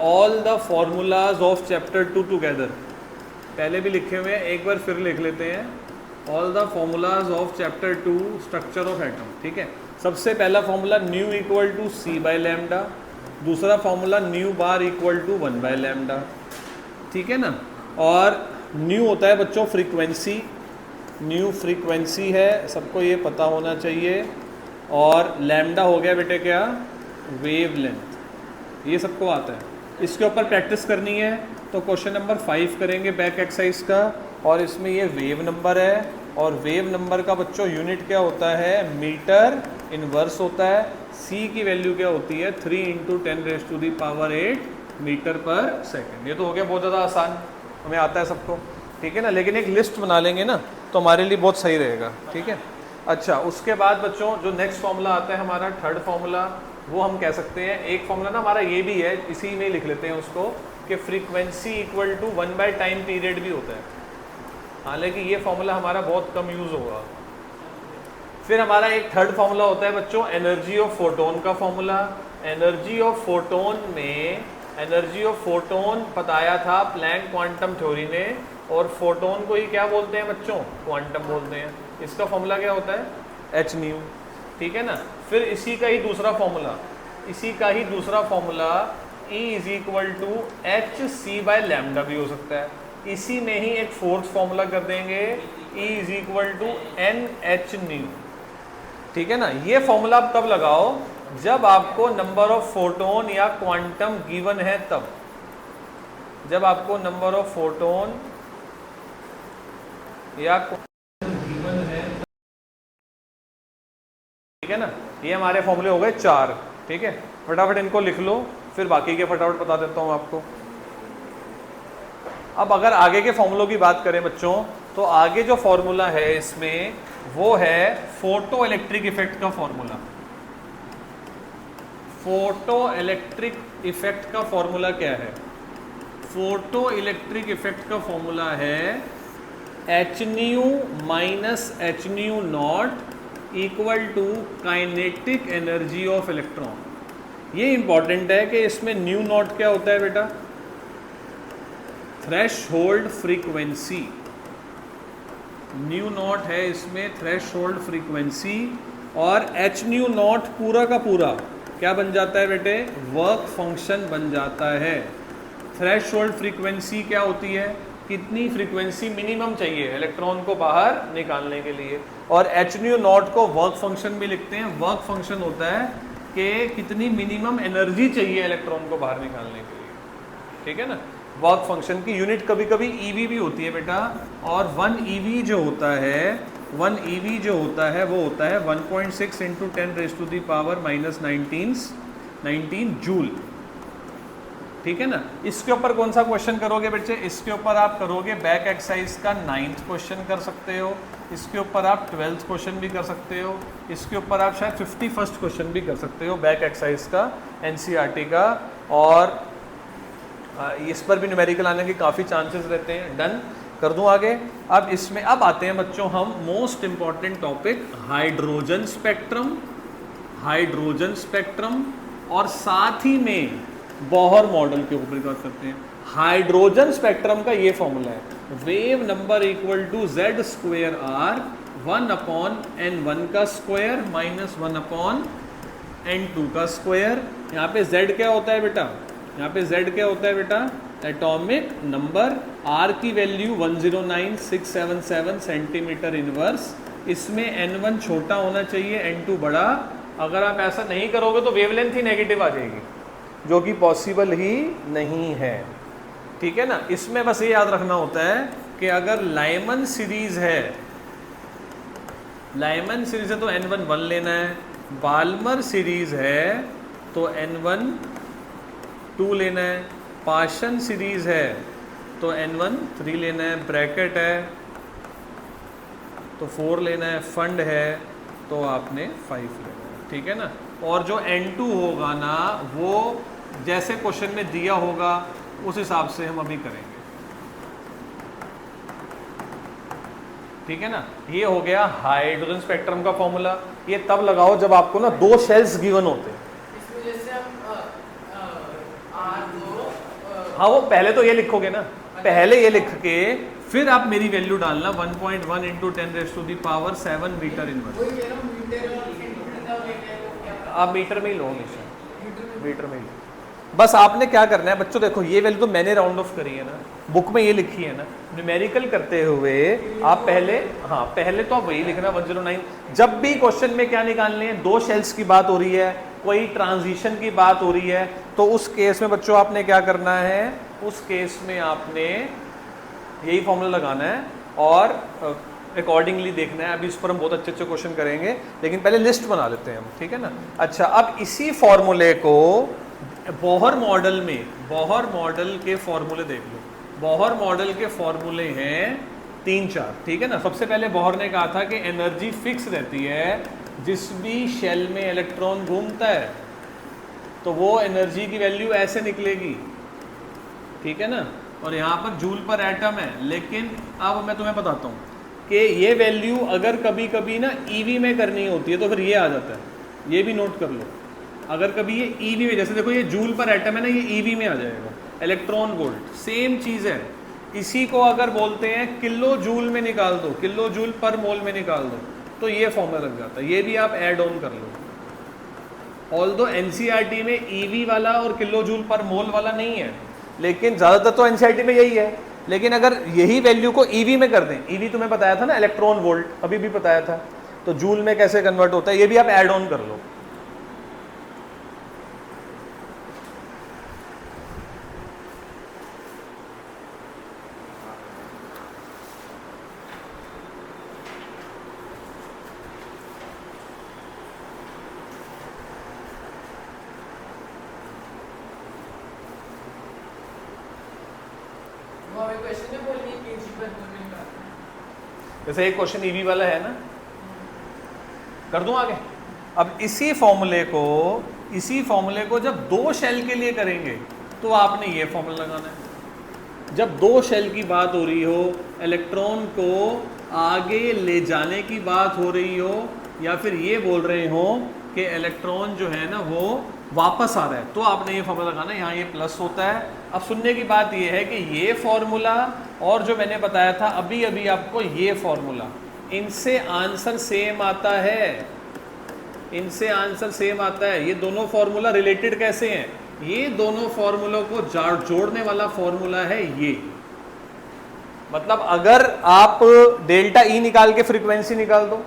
All the formulas of chapter 2 together. पहले भी लिखे हुए हैं, एक बार फिर लिख लेते हैं। All the formulas of chapter 2 structure of atom. ठीक है, सबसे पहला formula nu equal to c by lambda, दूसरा formula nu bar equal to 1 by lambda. ठीक है ना, और न्यू होता है बच्चों फ्रीक्वेंसी, न्यू फ्रीक्वेंसी है, सबको ये पता होना चाहिए। और लैम्डा हो गया बेटे क्या, वेव लेंथ, ये सबको आता है। इसके ऊपर प्रैक्टिस करनी है तो क्वेश्चन नंबर 5 करेंगे बैक एक्सरसाइज का, और इसमें ये वेव नंबर है, और वेव नंबर का बच्चों यूनिट क्या होता है, मीटर इनवर्स होता है। सी की वैल्यू क्या होती है, 3 × 10⁸ मीटर पर सेकेंड। ये तो हो गया बहुत ज़्यादा आसान, हमें आता है सबको। ठीक है ना, लेकिन एक लिस्ट बना लेंगे ना तो हमारे लिए बहुत सही रहेगा। ठीक है, अच्छा उसके बाद बच्चों जो नेक्स्ट फॉर्मूला आता है हमारा थर्ड फॉर्मूला, वो हम कह सकते हैं, एक फॉर्मूला ना हमारा ये भी है, इसी में लिख लेते हैं उसको, कि frequency equal to 1 by time period भी होता है। हालांकि ये फॉर्मूला हमारा बहुत कम यूज़ होगा। फिर हमारा एक थर्ड फॉर्मूला होता है बच्चों एनर्जी ऑफ फोटोन का फॉर्मूला। एनर्जी ऑफ फोटोन में, एनर्जी ऑफ फोटोन बताया था प्लैंक क्वांटम थ्योरी ने, और फोटोन को ही क्या बोलते हैं बच्चों, क्वांटम बोलते हैं। इसका फॉर्मूला क्या होता है, एच न्यू। ठीक है ना, फिर इसी का ही दूसरा फॉर्मूला, इसी का ही दूसरा formula E = hc by lambda भी हो सकता है। इसी में ही एक फोर्थ फॉर्मूला कर देंगे, E = nh न्यू। ठीक है ना, ये फॉर्मूला आप तब लगाओ जब आपको नंबर ऑफ फोटोन या क्वांटम गिवन है, तब जब आपको नंबर ऑफ फोटोन या क्वांटम गिवन है। ठीक है ना, ये हमारे फॉर्मूले हो गए 4। ठीक है, फटाफट इनको लिख लो, फिर बाकी के फटाफट बता देता हूँ आपको। अब अगर आगे के फॉर्मूलों की बात करें बच्चों, तो आगे जो फॉर्मूला है इसमें वो है फोटो इलेक्ट्रिक इफेक्ट का फॉर्मूला। फोटो इलेक्ट्रिक इफेक्ट का फॉर्मूला क्या है, फोटो इलेक्ट्रिक इफेक्ट का फॉर्मूला है h nu minus h nu not equal to kinetic energy of electron. ये इंपॉर्टेंट है कि इसमें न्यू नॉट क्या होता है बेटा, थ्रेशहोल्ड फ्रीक्वेंसी। न्यू नॉट है इसमें थ्रेशहोल्ड फ्रीक्वेंसी, और एच न्यू नॉट पूरा का पूरा क्या बन जाता है बेटे, वर्क फंक्शन बन जाता है। थ्रेशहोल्ड फ्रीक्वेंसी क्या होती है, कितनी फ्रीक्वेंसी मिनिमम चाहिए इलेक्ट्रॉन को बाहर निकालने के लिए, और एच न्यू नॉट को वर्क फंक्शन भी लिखते हैं। वर्क फंक्शन होता है कि कितनी मिनिमम एनर्जी चाहिए इलेक्ट्रॉन को बाहर निकालने के लिए। ठीक है ना, वर्क फंक्शन की यूनिट कभी कभी ईवी भी होती है बेटा, और 1 ईवी जो होता है, 1 ईवी जो होता है वो होता है 1.6 × 10⁻⁻19 19 जूल। ठीक है ना, इसके ऊपर कौन सा क्वेश्चन करोगे बच्चे, इसके ऊपर आप करोगे बैक एक्सरसाइज का 9th क्वेश्चन कर सकते हो, इसके ऊपर आप 12th क्वेश्चन भी कर सकते हो, इसके ऊपर आप शायद 51st क्वेश्चन भी कर सकते हो बैक एक्सरसाइज का एनसीईआरटी का, और इस पर भी न्यूमेरिकल आने के काफ़ी चांसेस रहते हैं। डन, कर दूं आगे। अब इसमें अब आते हैं बच्चों हम most important topic hydrogen spectrum, hydrogen spectrum, और साथ ही में बोहर मॉडल के ऊपर बात करते हैं। हाइड्रोजन स्पेक्ट्रम का ये फॉर्मूला है, wave number equal to Z²R 1/N1 का स्क्वायर माइनस 1/N2 का स्क्वायर। यहाँ पे Z क्या होता है बेटा, यहाँ पे Z क्या होता है बेटा, एटॉमिक नंबर। R की वैल्यू 109677 सेंटीमीटर इनवर्स। इसमें N1 छोटा होना चाहिए, N2 बड़ा। अगर आप ऐसा नहीं करोगे तो वेवलेंथ ही नेगेटिव आ जाएगी, जो कि पॉसिबल ही नहीं है। ठीक है ना, इसमें बस ये याद रखना होता है कि अगर लाइमन सीरीज है, लाइमन सीरीज है तो N1 1 लेना है, बाल्मर सीरीज है तो N1 2 लेना है, पाशन सीरीज है तो N1 3 लेना है, ब्रैकेट है तो 4 लेना है, फंड है तो आपने 5 लेना है। ठीक है ना, और जो N2 होगा ना वो जैसे क्वेश्चन में दिया होगा उस हिसाब से हम अभी करेंगे। ठीक है ना, ये हो गया हाइड्रोजन स्पेक्ट्रम का फॉर्मूला। ये तब लगाओ जब आपको ना 2 शेल्स गिवन होते हैं। इसमें जैसे हम R2 हाँ वो पहले तो ये लिखोगे ना, पहले ये लिख के फिर आप मेरी वैल्यू डालना 1.1 इंटू 10⁻⁷ मीटर इनवर्स। आप मीटर में ही लो हमेशा, मीटर में ही लो। बस आपने क्या करना है बच्चों, देखो ये वैल्यू तो मैंने राउंड ऑफ करी है ना, बुक में ये लिखी है ना, न्यूमेरिकल करते हुए आप पहले, हाँ पहले तो आप वही लिखना 109। जब भी क्वेश्चन में क्या निकालने हैं, दो शेल्स की बात हो रही है, कोई ट्रांजिशन की बात हो रही है, तो उस केस में बच्चों आपने क्या करना है, उस केस में आपने यही फॉर्मूला लगाना है और अकॉर्डिंगली देखना है। अभी इस पर हम बहुत अच्छे अच्छे क्वेश्चन करेंगे, लेकिन पहले लिस्ट बना लेते हैं हम, ठीक है ना। अच्छा, अब इसी फॉर्मूले को बोहर मॉडल में, बोहर मॉडल के फॉर्मूले देख लो। बोहर मॉडल के फॉर्मूले हैं 3-4, ठीक है ना। सबसे पहले बोहर ने कहा था कि एनर्जी फिक्स रहती है, जिस भी शेल में इलेक्ट्रॉन घूमता है तो वो एनर्जी की वैल्यू ऐसे निकलेगी, ठीक है ना। और यहाँ पर जूल पर एटम है, लेकिन अब मैं तुम्हें बताता हूँ कि ये वैल्यू अगर कभी कभी ना ईवी में करनी होती है तो फिर ये आ जाता है, ये भी नोट कर लो। अगर कभी ये ईवी में, जैसे देखो ये जूल पर एटम है ना, ये ईवी में आ जाएगा, इलेक्ट्रॉन वोल्ट सेम चीज़ है। इसी को अगर बोलते हैं किलो जूल में निकाल दो, किलो जूल पर मोल में निकाल दो, तो ये फॉर्मूला लग जाता है। ये भी आप ऐड ऑन कर लो। ऑल्दो एनसीईआरटी में ईवी वाला और किलो जूल पर मोल वाला नहीं है, लेकिन ज़्यादातर तो एनसीईआरटी में यही है। लेकिन अगर यही वैल्यू को ईवी में कर दें, ईवी तुम्हें बताया था ना, इलेक्ट्रॉन वोल्ट अभी भी बताया था, तो जूल में कैसे कन्वर्ट होता है, ये भी आप ऐड ऑन कर लो। जैसे एक क्वेश्चन ईवी वाला है ना, कर दूं आगे। अब इसी फॉर्मूले को जब दो शेल के लिए करेंगे तो आपने ये फॉर्मूला लगाना है। जब दो शेल की बात हो रही हो, इलेक्ट्रॉन को आगे ले जाने की बात हो रही हो, या फिर ये बोल रहे हो कि इलेक्ट्रॉन जो है ना वो वापस आ रहा है, तो आपने ये फॉर्मूला लगाना है। यहाँ ये प्लस होता है। अब सुनने की बात ये है कि ये फॉर्मूला और जो मैंने बताया था अभी अभी आपको, ये फॉर्मूला, इनसे आंसर सेम आता है, इनसे आंसर सेम आता है। ये दोनों फॉर्मूला रिलेटेड कैसे हैं, ये दोनों फॉर्मूलों को जोड़ने वाला फॉर्मूला है ये। मतलब अगर आप डेल्टा ई निकाल के फ्रीक्वेंसी निकाल दो,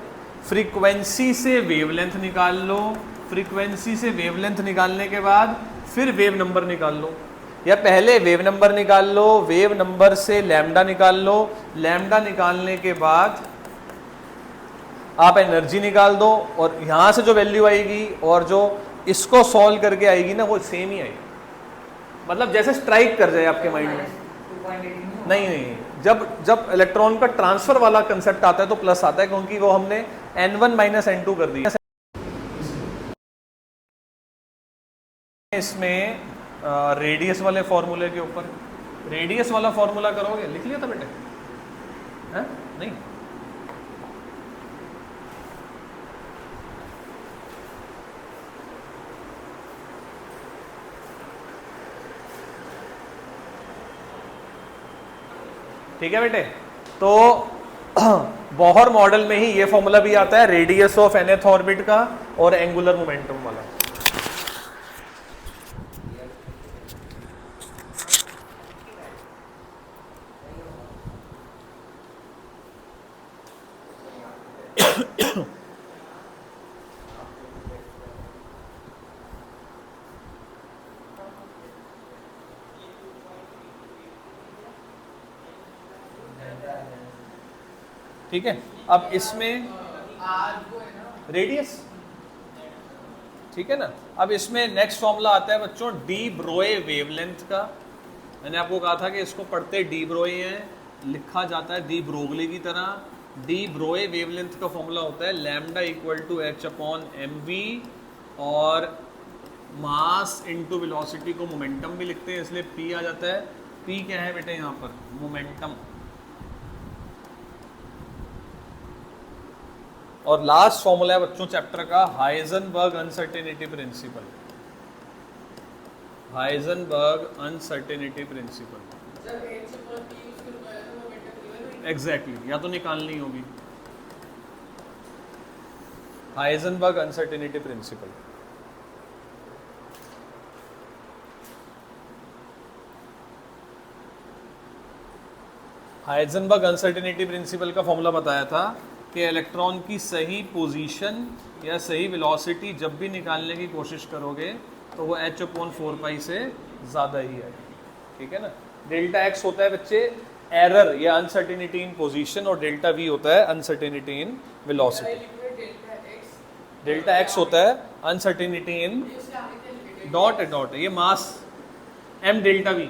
फ्रीक्वेंसी से वेवलेंथ निकाल लो, फ्रीक्वेंसी से वेवलेंथ निकालने के बाद फिर वेव नंबर निकाल लो, या पहले वेव नंबर निकाल लो, वेव नंबर से लैम्डा निकाल लो, लैम्डा निकालने के बाद आप एनर्जी निकाल दो, और यहाँ से जो वैल्यू आएगी और जो इसको सॉल्व करके आएगी ना वो सेम ही आएगी। मतलब जैसे स्ट्राइक कर जाए आपके माइंड में। नहीं नहीं, जब इलेक्ट्रॉन का ट्रांसफर वाला कंसेप्ट आता है तो प्लस आता है, क्योंकि वो हमने n1 माइनस n2 कर दी। इसमें रेडियस वाले फॉर्मूले के ऊपर, रेडियस वाला फॉर्मूला करोगे, लिख लिया था बेटे? है नहीं, ठीक है बेटे। तो बोहर मॉडल में ही ये फॉर्मूला भी आता है, रेडियस ऑफ nth ऑर्बिट का और एंगुलर मोमेंटम वाला। ठीक है, अब इसमें रेडियस, ठीक है ना। अब इसमें नेक्स्ट फॉर्मूला आता है बच्चों डी ब्रोए वेवलेंथ का। मैंने आपको कहा था कि इसको पढ़ते डी ब्रोए हैं, लिखा जाता है डी ब्रोगली की तरह। डी ब्रोए वेवलेंथ का फॉर्मूला होता है lambda equal to h upon m v, और मास इनटू वेलोसिटी को मोमेंटम भी लिखते हैं, इसलिए पी आ जाता है। पी क्या है बेटे यहाँ पर, मोमेंटम। और लास्ट फॉर्मूला है बच्चों चैप्टर का Heisenberg uncertainty principle. Heisenberg uncertainty principle. जब h पर p यूज करना है तो मोमेंटम गिवन होगी। एग्जैक्टली, या तो निकालनी होगी। Heisenberg uncertainty principle. Heisenberg uncertainty principle का फॉर्मूला बताया था कि इलेक्ट्रॉन की सही पोजीशन या सही वेलोसिटी जब भी निकालने की कोशिश करोगे तो वो h/4 से ज़्यादा ही है, ठीक है ना। डेल्टा x होता है बच्चे एरर या अनसर्टेनिटी इन पोजीशन, और डेल्टा v होता है uncertainty in velocity. Delta x होता है अनसर्टेनिटी इन डॉट डॉट, ये मास m डेल्टा v।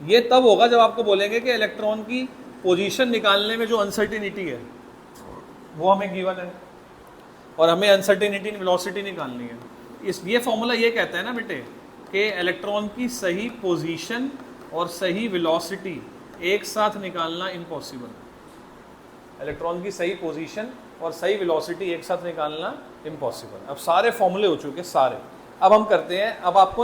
ये तब होगा जब आपको बोलेंगे कि इलेक्ट्रॉन की पोजीशन निकालने में जो अनसर्टेनिटी है वो हमें गिवन है और हमें अनसर्टेनिटी इन वेलोसिटी निकालनी है। ये फॉर्मूला ये कहता है ना बेटे कि इलेक्ट्रॉन की सही पोजीशन और सही वेलोसिटी एक साथ निकालना इम्पॉसिबल है। इलेक्ट्रॉन की सही पोजीशन और सही वेलोसिटी एक साथ निकालना इम्पॉसिबल। अब सारे फॉर्मूले हो चुके सारे। अब हम करते हैं, अब आपको